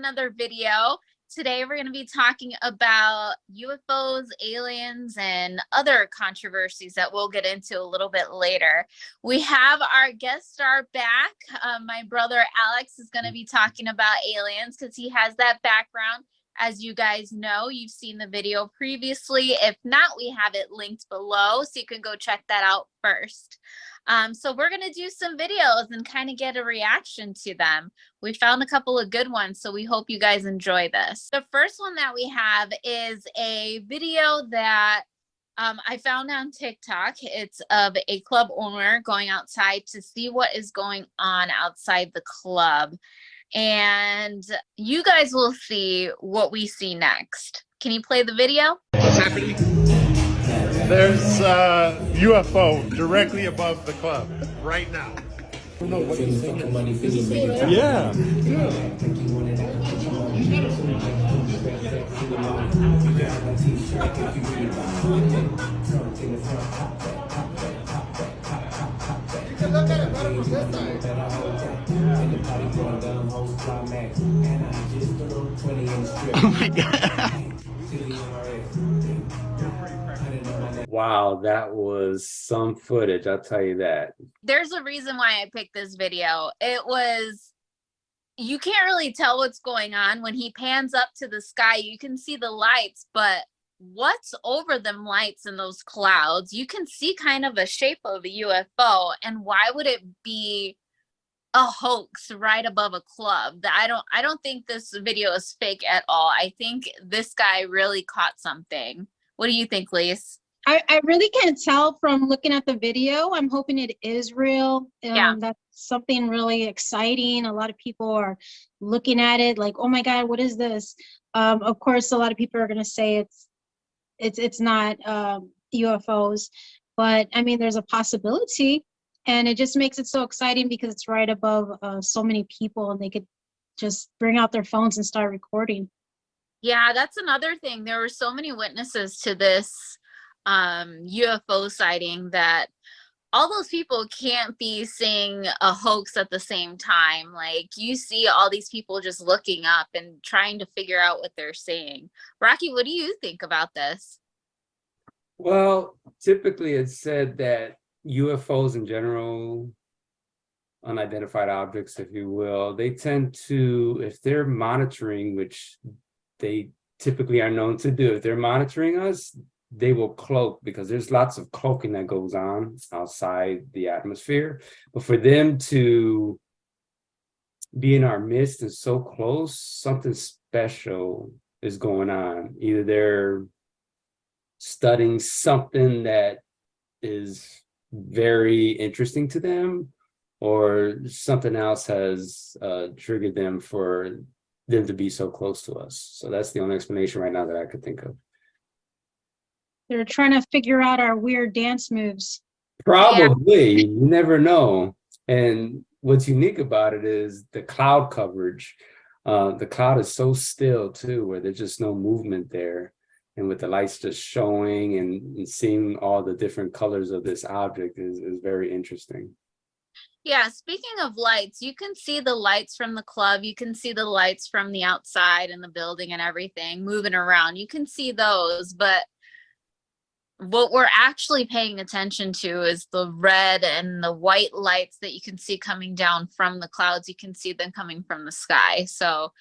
another video. Today we're going to be talking about UFOs, aliens, and other controversies that we'll get into a little bit later. We have our guest star back. My brother Alex is going to be talking about aliens because he has that background. As you guys know, you've seen the video previously. If not, we have it linked below, so you can go check that out first. So we're going to do some videos and kind of get a reaction to them. We found a couple of good ones, so we hope you guys enjoy this. The first one that we have is a video that I found on TikTok. It's of a club owner going outside to see what is going on outside the club. And you guys will see what we see next. Can you play the video? What's happening? There's UFO directly above the club right now. I don't know what you're saying. Yeah. You can look at it better from this side. Oh my God. Wow, that was some footage, I'll tell you that. There's a reason why I picked this video. You can't really tell what's going on. When he pans up to the sky, you can see the lights, but what's over them lights in those clouds? You can see kind of a shape of a UFO, and why would it be a hoax right above a club? I don't think this video is fake at all. I think this guy really caught something. What do you think, Lise? I really can't tell from looking at the video. I'm hoping it is real. Yeah. That's something really exciting. A lot of people are looking at it like, oh my God, what is this? Of course, a lot of people are going to say it's not UFOs, but I mean, there's a possibility, and it just makes it so exciting because it's right above so many people, and they could just bring out their phones and start recording. Yeah, that's another thing. There were so many witnesses to this UFO sighting that all those people can't be seeing a hoax at the same time. Like, you see all these people just looking up and trying to figure out what they're seeing. Rocky, what do you think about this? Well, typically it's said that UFOs in general, unidentified objects, if you will, they tend to, if they're monitoring, which they typically are known to do, if they're monitoring us, they will cloak, because there's lots of cloaking that goes on outside the atmosphere. But for them to be in our midst and so close, something special is going on. Either they're studying something that is very interesting to them, or something else has triggered them for them to be so close to us. So that's the only explanation right now that I could think of. They're trying to figure out our weird dance moves. Probably. Yeah. You never know. And what's unique about it is the cloud coverage. The cloud is so still too, where there's just no movement there. And with the lights just showing and seeing all the different colors of this object is very interesting. Yeah, speaking of lights, you can see the lights from the club. You can see the lights from the outside and the building and everything moving around. You can see those, but what we're actually paying attention to is the red and the white lights that you can see coming down from the clouds. You can see them coming from the sky. So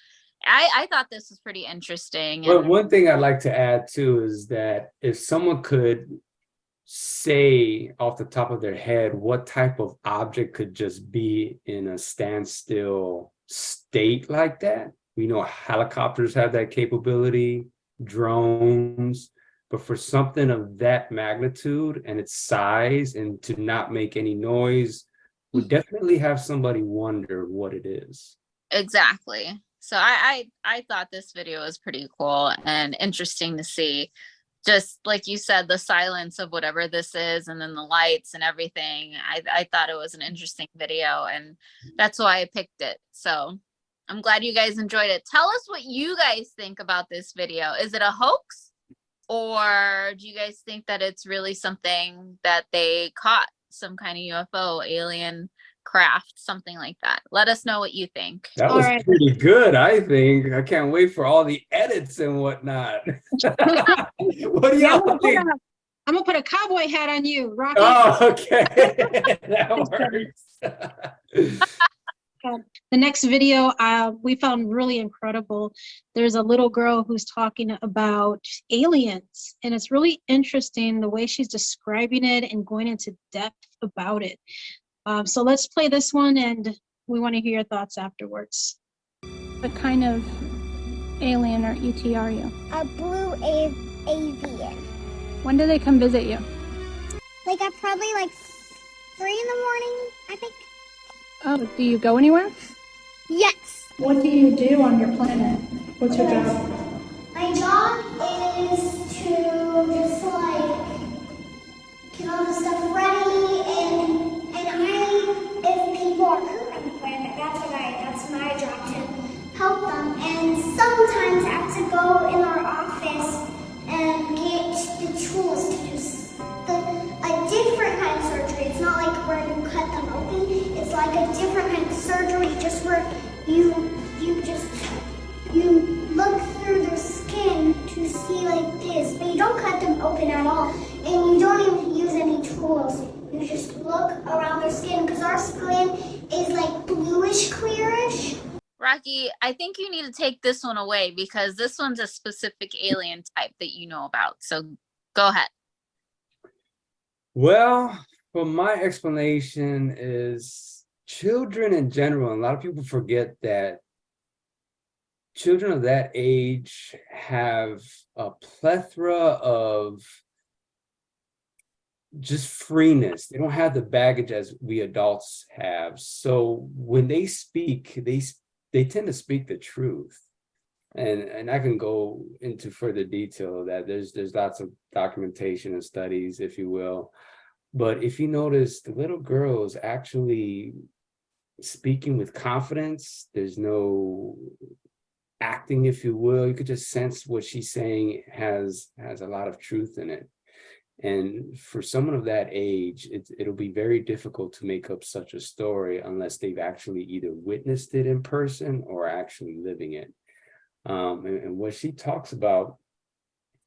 I thought this was pretty interesting. But one thing I'd like to add too is that if someone could say off the top of their head what type of object could just be in a standstill state like that. We know helicopters have that capability, drones, but for something of that magnitude and its size and to not make any noise would definitely have somebody wonder what it is. Exactly. So I thought this video was pretty cool and interesting to see. Just like you said, the silence of whatever this is, and then the lights and everything. I thought it was an interesting video, and that's why I picked it. So I'm glad you guys enjoyed it. Tell us what you guys think about this video. Is it a hoax, or do you guys think that it's really something that they caught, some kind of UFO alien craft, something like that. Let us know what you think. That All was right. pretty good, I think. I can't wait for all the edits and whatnot. What do Yeah, y'all think? I'm gonna put a cowboy hat on you, Rocky. Oh, okay. That works. The next video we found really incredible. There's a little girl who's talking about aliens, and it's really interesting the way she's describing it and going into depth about it. So let's play this one, and we want to hear your thoughts afterwards. What kind of alien or ET are you? A blue avian. When do they come visit you? Like at probably like 3 in the morning, I think. Oh, do you go anywhere? Yes. What do you do on your planet? What's your job? My job is to just like get all the stuff ready and if people are hurt on the planet, that's my job to help them. And sometimes I have to go in our office and get the tools to do a different kind of surgery. It's not like where you cut them open. It's like a different kind of surgery, just where you look through their skin to see like this, but you don't cut them open at all, and you don't even use any tools. You just look around their skin, because our skin is like bluish, clearish. Rocky, I think you need to take this one away because this one's a specific alien type that you know about. So go ahead. Well, my explanation is children in general, and a lot of people forget that children of that age have a plethora of just freeness. They don't have the baggage as we adults have. So when they speak, they tend to speak the truth. And I can go into further detail of that. There's lots of documentation and studies, if you will. But if you notice, the little girl is actually speaking with confidence. There's no acting, if you will. You could just sense what she's saying has a lot of truth in it. And for someone of that age, it'll be very difficult to make up such a story unless they've actually either witnessed it in person or actually living it. And what she talks about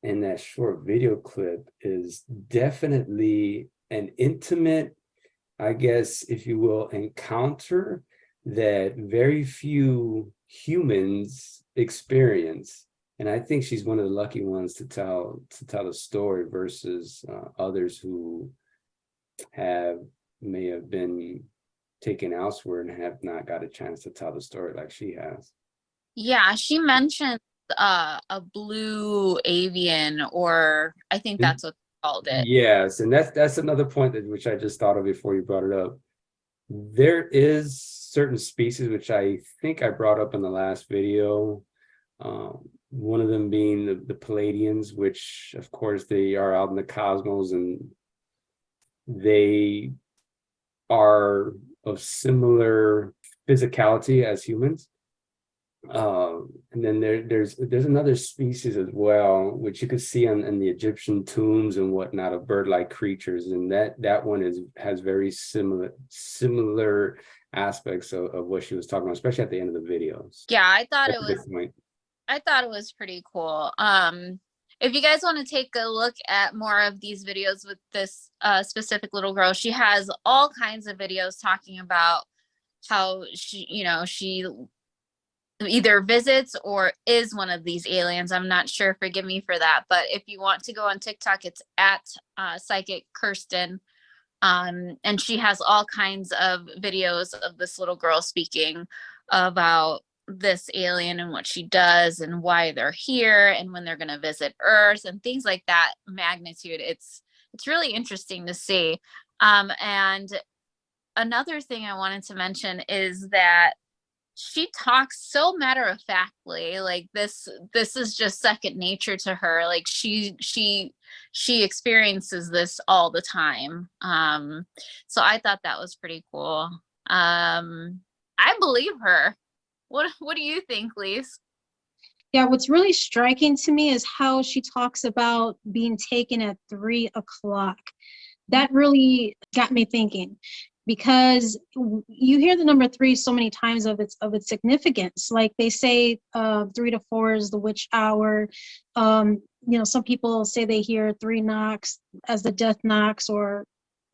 in that short video clip is definitely an intimate, I guess, if you will, encounter that very few humans experience. And I think she's one of the lucky ones to tell the story versus others who may have been taken elsewhere and have not got a chance to tell the story like she has. Yeah, she mentioned a blue avian, or I think that's what they called it. Yes, and that's another point which I just thought of before you brought it up. There is certain species which I think I brought up in the last video. One of them being the Palladians, which of course they are out in the cosmos and they are of similar physicality as humans. And then there's another species as well, which you could see in the Egyptian tombs and whatnot of bird-like creatures, and that one has very similar aspects of what she was talking about, especially at the end of the videos. Yeah, I thought it was pretty cool. If you guys want to take a look at more of these videos with this specific little girl, she has all kinds of videos talking about how she either visits or is one of these aliens. I'm not sure, forgive me for that, but if you want to go on TikTok, it's at Psychic Kirsten, and she has all kinds of videos of this little girl speaking about this alien and what she does and why they're here and when they're going to visit Earth and things like that magnitude. It's really interesting to see. And another thing I wanted to mention is that she talks so matter-of-factly, like this is just second nature to her. Like she experiences this all the time. So I thought that was pretty cool. I believe her. What do you think, Lise? Yeah, what's really striking to me is how she talks about being taken at 3 o'clock. That really got me thinking. because you hear the number 3 so many times of its significance. Like they say 3 to 4 is the witch hour. You know, some people say they hear 3 knocks as the death knocks, or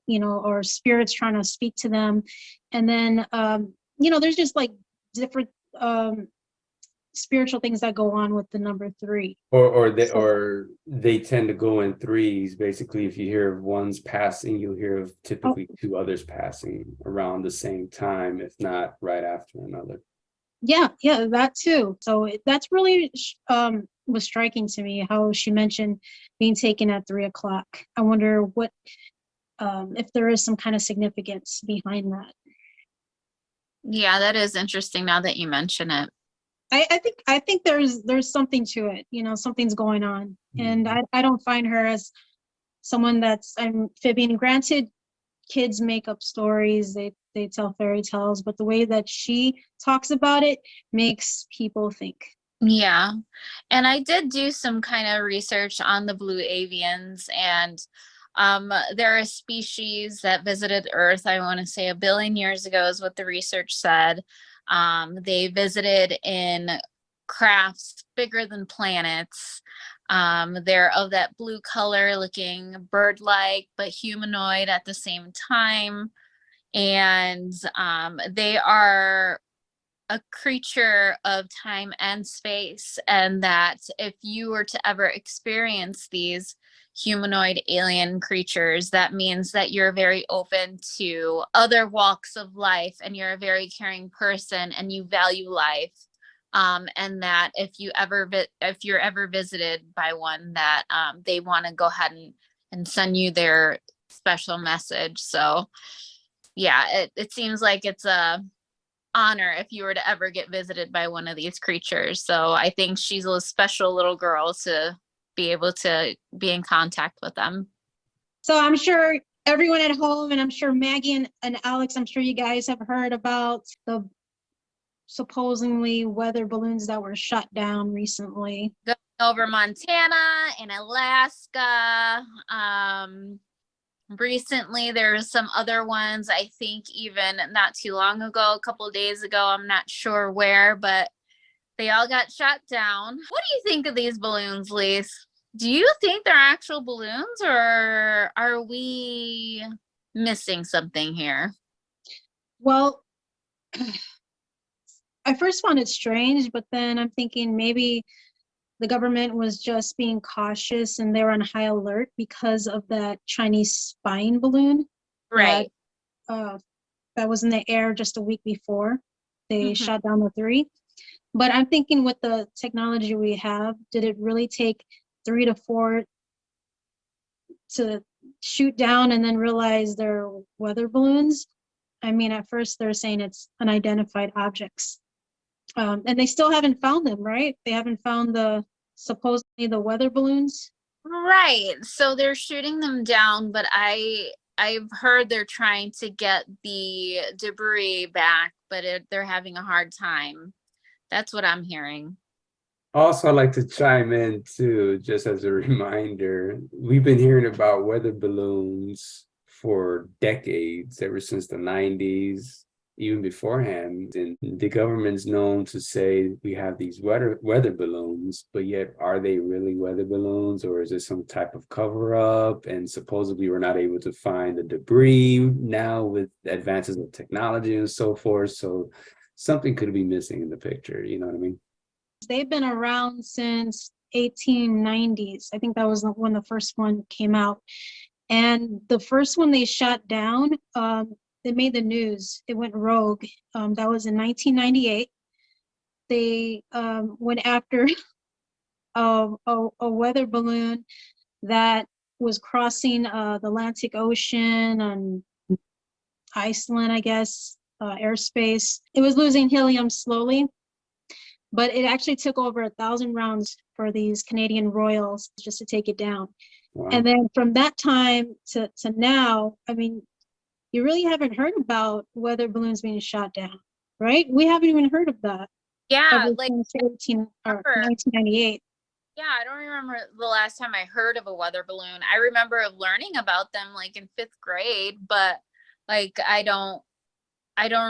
you know, or spirits trying to speak to them. And then you know, there's just like different spiritual things that go on with the number 3. Or they tend to go in threes. Basically, if you hear of one's passing, you'll hear of typically 2 others passing around the same time, if not right after another. Yeah, that too. So that's really was striking to me, how she mentioned being taken at 3 o'clock. I wonder what if there is some kind of significance behind that. Yeah, that is interesting now that you mention it. I think there's something to it. You know, something's going on, and I don't find her as someone that's I'm fibbing. Granted, kids make up stories, they tell fairy tales, but the way that she talks about it makes people think. Yeah. And I did do some kind of research on the blue avians, and they're a species that visited Earth, I want to say 1 billion years ago is what the research said. They visited in crafts bigger than planets. They're of that blue color, looking bird-like but humanoid at the same time. And they are a creature of time and space, and that if you were to ever experience these humanoid alien creatures, that means that you're very open to other walks of life, and you're a very caring person, and you value life. And that if you're ever visited by one, that they want to go ahead and send you their special message. So yeah, it seems like it's a honor if you were to ever get visited by one of these creatures. So I think she's a special little girl to be able to be in contact with them. So I'm sure everyone at home, and I'm sure Maggie and Alex, I'm sure you guys have heard about the supposedly weather balloons that were shot down recently. Going over Montana and Alaska. Recently there's some other ones, I think even not too long ago, a couple of days ago, I'm not sure where, but they all got shot down. What do you think of these balloons, Lise? Do you think they're actual balloons, or are we missing something here? Well, I first found it strange, but then I'm thinking maybe the government was just being cautious and they're on high alert because of that Chinese spying balloon Right. that was in the air just a week before they Mhm. shot down the 3. But I'm thinking with the technology we have, did it really take 3 to 4 to shoot down and then realize they're weather balloons? I mean, at first they're saying it's unidentified objects. And they still haven't found them, right? They haven't found supposedly the weather balloons. Right. So they're shooting them down, but I've heard they're trying to get the debris back, but they're having a hard time. That's what I'm hearing. Also, I'd like to chime in too, just as a reminder, we've been hearing about weather balloons for decades, ever since the 90s, even beforehand. And the government's known to say we have these weather balloons, but yet are they really weather balloons, or is it some type of cover up? And supposedly we're not able to find the debris now with advances of technology and so forth. So something could be missing in the picture, you know what I mean? They've been around since 1890s. I think that was when the first one came out. And the first one they shot down, it made the news. It went rogue. That was in 1998. They went after a weather balloon that was crossing the Atlantic Ocean and Iceland, I guess, airspace. It was losing helium slowly, but it actually took over 1,000 rounds for these Canadian Royals just to take it down. Wow. And then from that time to now, I mean, you really haven't heard about weather balloons being shot down, right? We haven't even heard of that Yeah, ever like since 1998. yeah, I don't remember the last time I heard of a weather balloon. I remember of learning about them like in 5th grade, but Like, I don't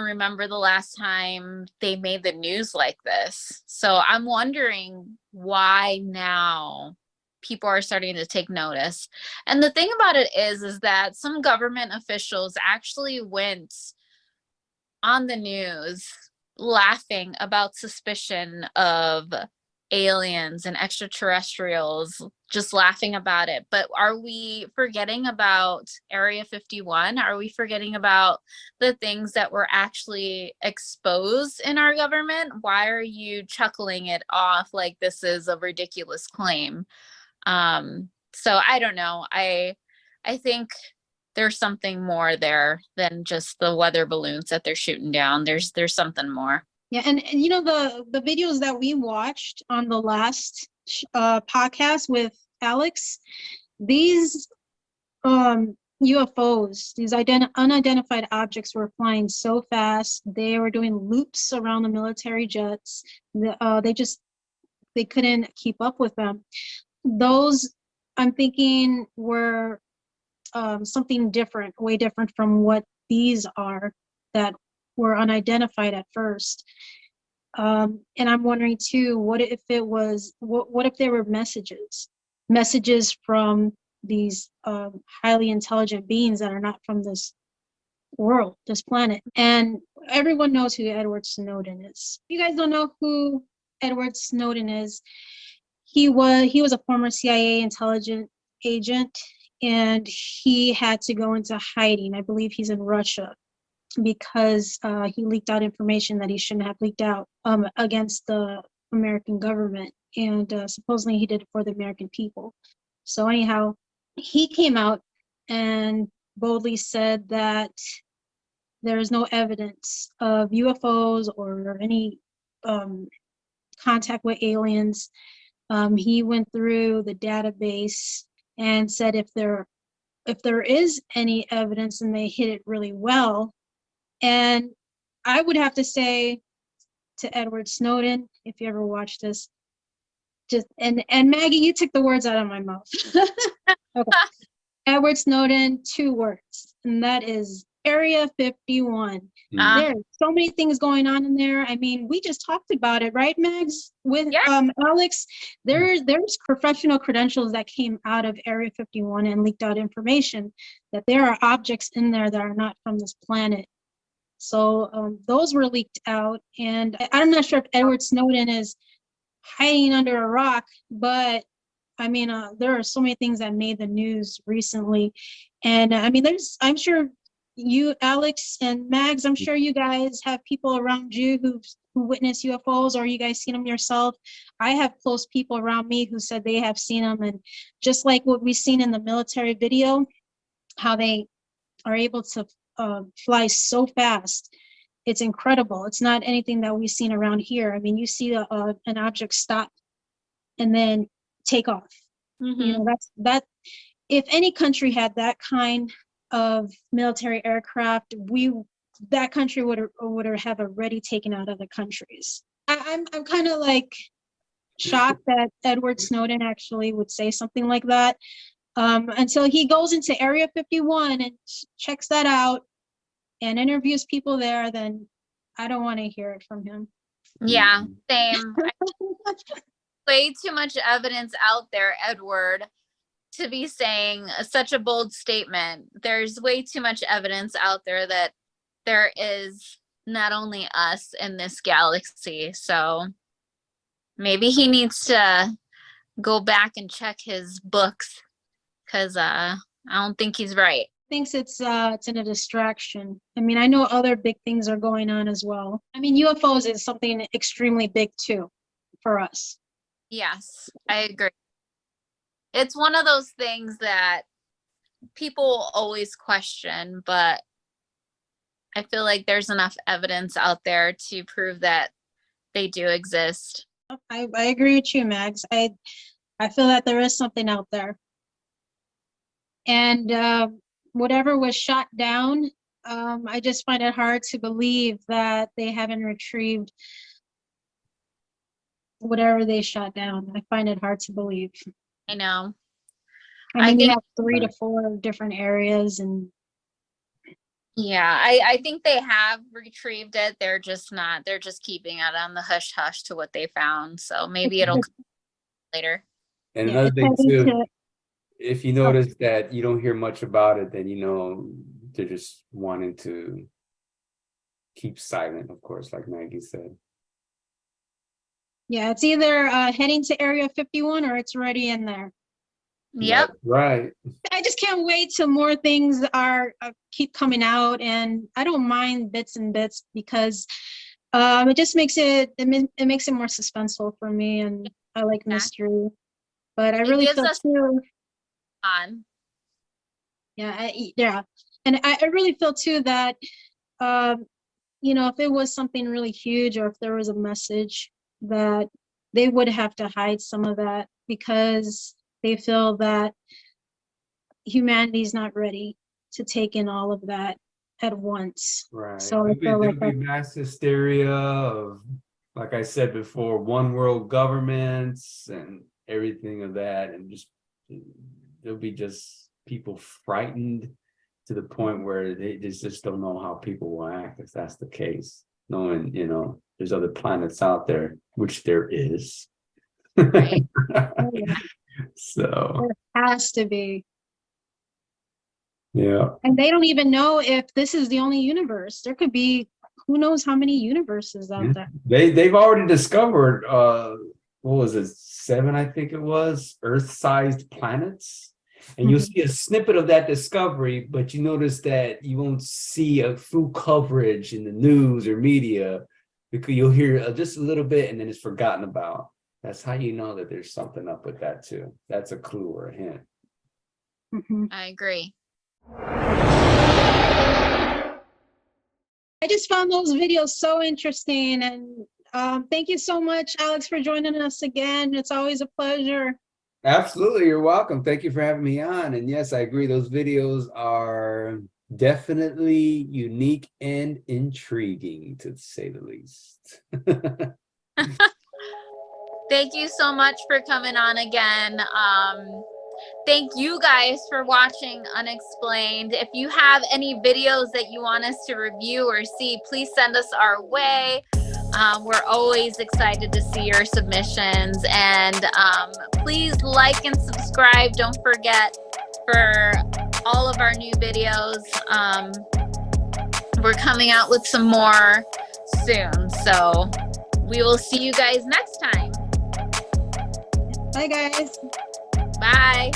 remember the last time they made the news like this. So I'm wondering why now people are starting to take notice. And the thing about it is that some government officials actually went on the news laughing about suspicion of aliens and extraterrestrials, just laughing about it. But are we forgetting about Area 51? Are we forgetting about the things that were actually exposed in our government? Why are you chuckling it off like this is a ridiculous claim? So I don't know. I think there's something more there than just the weather balloons that they're shooting down. There's something more. Yeah, and you know, the videos that we watched on the last podcast with Alex, these UFOs, these unidentified objects were flying so fast. They were doing loops around the military jets. They couldn't keep up with them. Those, I'm thinking, were something different, way different from what these are that were unidentified at first. And I'm wondering too, what if it was, what if there were messages from these highly intelligent beings that are not from this world, this planet? And everyone knows who Edward Snowden is. If you guys don't know who Edward Snowden is, he was a former CIA intelligence agent, and he had to go into hiding. I believe he's in Russia because he leaked out information that he shouldn't have leaked out against the American government, and supposedly he did it for the American people. So anyhow, he came out and boldly said that there is no evidence of UFOs or any contact with aliens. He went through the database and said if there is any evidence, and they hit it really well. And I would have to say to Edward Snowden, if you ever watch this, and Maggie, you took the words out of my mouth. Okay. Edward Snowden, 2 words, and that is Area 51. There are so many things going on in there. I mean, we just talked about it, right, Mags? With Alex, there's professional credentials that came out of Area 51 and leaked out information that there are objects in there that are not from this planet. So those were leaked out, and I'm not sure if Edward Snowden is hiding under a rock, but I mean, there are so many things that made the news recently. And I mean, I'm sure you, Alex and Mags, I'm sure you guys have people around you who witness UFOs, or you guys seen them yourself. I have close people around me who said they have seen them. And just like what we've seen in the military video, how they are able to fly so fast. It's incredible. It's not anything that we've seen around here. I mean, you see an object stop and then take off. You know, that if any country had that kind of military aircraft, that country would have already taken out other countries. I'm kind of like shocked that Edward Snowden actually would say something like that. Until he goes into Area 51 and checks that out and interviews people there, then I don't want to hear it from him. Yeah, same. Way too much evidence out there, Edward, to be saying such a bold statement. There's way too much evidence out there that there is not only us in this galaxy. So maybe he needs to go back and check his books, because I don't think he's right. Thinks it's in a distraction. I mean, I know other big things are going on as well. I mean, UFOs is something extremely big too for us. Yes, I agree. It's one of those things that people always question, but I feel like there's enough evidence out there to prove that they do exist. I agree with you, Mags. I feel that there is something out there. And whatever was shot down, I just find it hard to believe that they haven't retrieved whatever they shot down. I find it hard to believe. I know. I mean, you have 3 to 4 different areas, and Yeah, I think they have retrieved it. They're just not, they're just keeping it on the hush hush to what they found. So maybe it'll come later. And Yeah, another it's thing heading too, to, if you notice that you don't hear much about it, then you know they're just wanting to keep silent, of course, like Maggie said. yeah, it's either heading to Area 51 or it's already in there. Yep. Right. I just can't wait till more things are keep coming out, and I don't mind bits and bits because it just makes it makes it more suspenseful for me, and I like mystery. But I It really gives feel us too, on. yeah, and I really feel too that you know, if it was something really huge or if there was a message, that they would have to hide some of that because they feel that humanity's not ready to take in all of that at once. Right. So I feel like There'll be mass hysteria of, like I said before, one world governments and everything of that, and just there'll be just people frightened to the point where they just don't know how people will act if that's the case. Knowing, you know, there's other planets out there, which there is. Right. So, there has to be. yeah. And they don't even know if this is the only universe. There could be who knows how many universes out there. They've already discovered what was it, 7, I think it was, Earth-sized planets. And you'll see a snippet of that discovery, but you notice that you won't see a full coverage in the news or media, because you'll hear just a little bit and then it's forgotten about. That's how you know that there's something up with that too. That's a clue or a hint. I agree. I just found those videos so interesting, and thank you so much, Alex, for joining us again. It's always a pleasure. Absolutely, you're welcome. Thank you for having me on. And yes, I agree, those videos are definitely unique and intriguing, to say the least. Thank you so much for coming on again. Thank you guys for watching Unexplained. If you have any videos that you want us to review or see, please send us our way. We're always excited to see your submissions, and please like and subscribe. Don't forget, for all of our new videos. We're coming out with some more soon, so we will see you guys next time. Bye, guys. Bye.